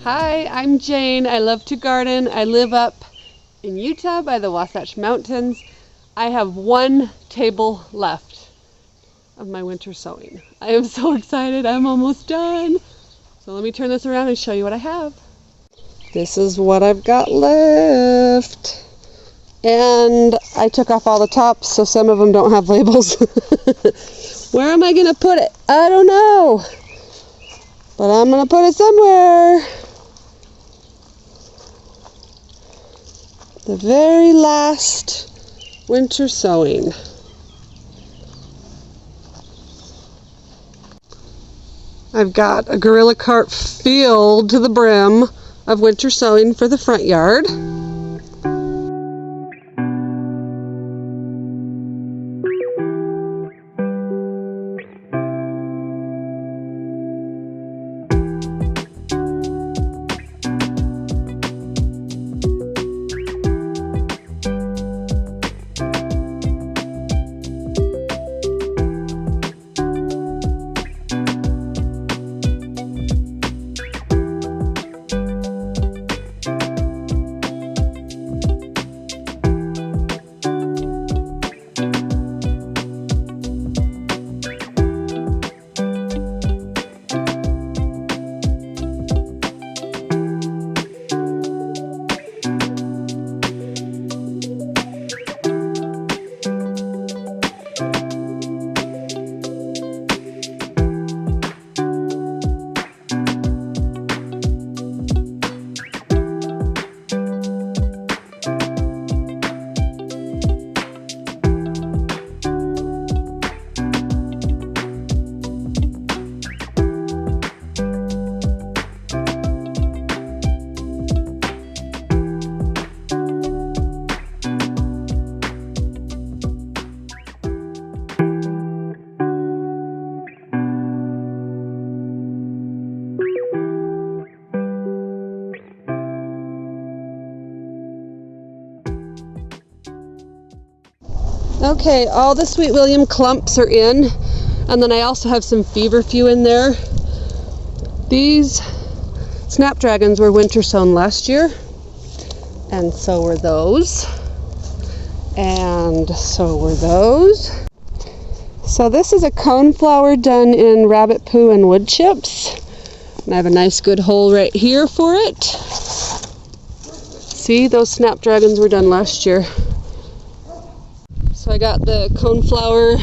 Hi, I'm Jane. I love to garden. I live up in Utah by the Wasatch Mountains. I have one table left of my winter sowing. I am so excited. I'm almost done. So let me turn this around and show you what I have. This is what I've got left. And I took off all the tops, so some of them don't have labels. Where am I going to put it? I don't know. But I'm going to put it somewhere. The very last winter sowing. I've got a gorilla cart filled to the brim of winter sowing for the front yard. Okay, all the Sweet William clumps are in, and then I also have some feverfew in there. These snapdragons were winter sown last year, and so were those, and so were those. So this is a coneflower done in rabbit poo and wood chips, and I have a nice good hole right here for it. See, those snapdragons were done last year. So I got the coneflower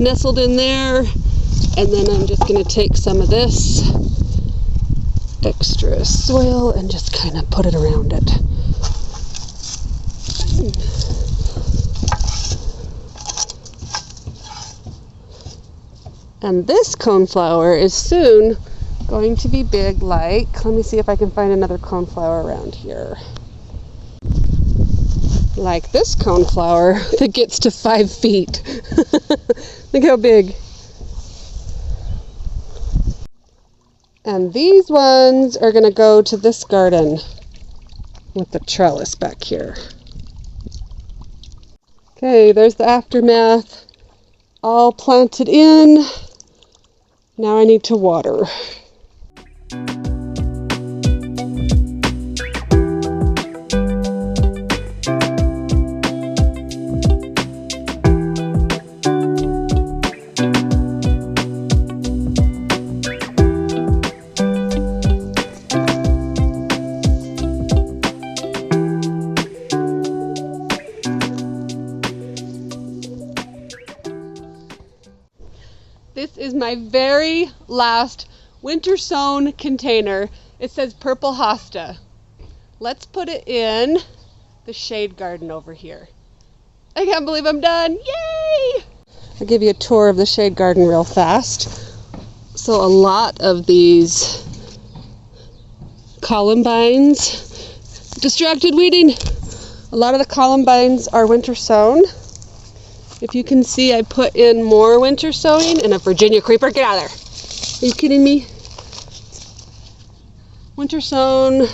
nestled in there, and then I'm just going to take some of this extra soil and just kind of put it around it. And this coneflower is soon going to be big like, let me see if I can find another coneflower around here. Like this coneflower that gets to 5 feet. Look how big. And these ones are going to go to this garden with the trellis back here. Okay, there's the aftermath. All planted in. Now I need to water. This is my very last winter sown container. It says purple hosta. Let's put it in the shade garden over here. I can't believe I'm done. Yay! I'll give you a tour of the shade garden real fast. So a lot of these columbines, distracted weeding. A lot of the columbines are winter sown. If you can see, I put in more winter sowing and a Virginia creeper. Get out of there. Are you kidding me? Winter sown.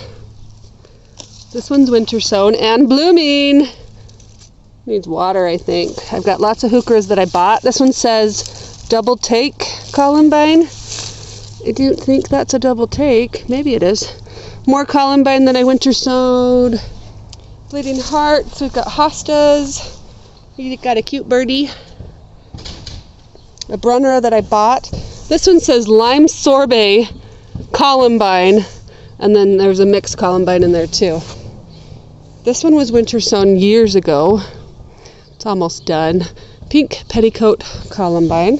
This one's winter sown and blooming. Needs water, I think. I've got lots of heucheras that I bought. This one says double take columbine. I don't think that's a double take. Maybe it is. More columbine that I winter sowed. Bleeding hearts. We've got hostas. We got a cute birdie. A Brunner that I bought. This one says lime sorbet columbine, and then there's a mixed columbine in there too. This one was winter sown years ago. It's almost done. Pink petticoat columbine.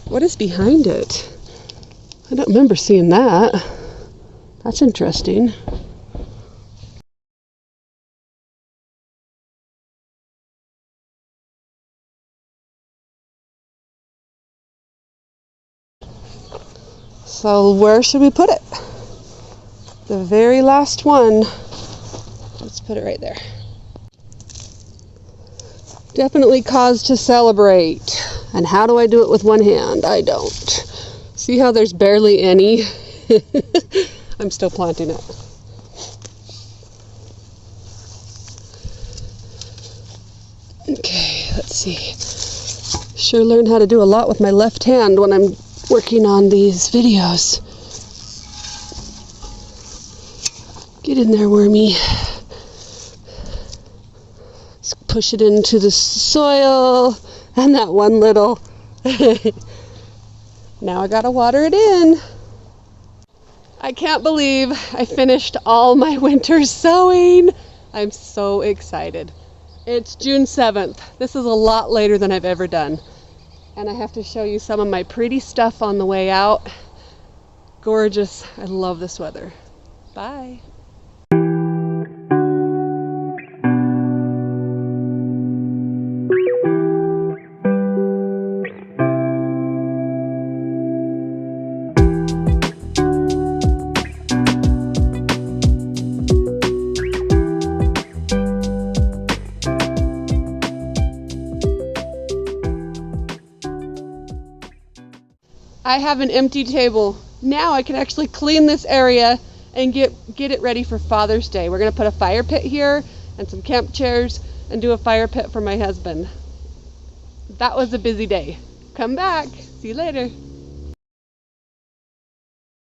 What is behind it? I don't remember seeing that. That's interesting. So where should we put it? The very last one. Let's put it right there. Definitely cause to celebrate. And how do I do it with one hand? I don't. See how there's barely any? I'm still planting it. Okay, let's see. Sure learn how to do a lot with my left hand when I'm working on these videos. Get in there, wormy. Let's push it into the soil. And that one little. Now I gotta water it in. I can't believe I finished all my winter sowing. I'm so excited. It's June 7th. This is a lot later than I've ever done. And I have to show you some of my pretty stuff on the way out. Gorgeous. I love this weather. Bye. I have an empty table. Now I can actually clean this area and get it ready for Father's Day. We're gonna put a fire pit here and some camp chairs and do a fire pit for my husband. That was a busy day. Come back. See you later.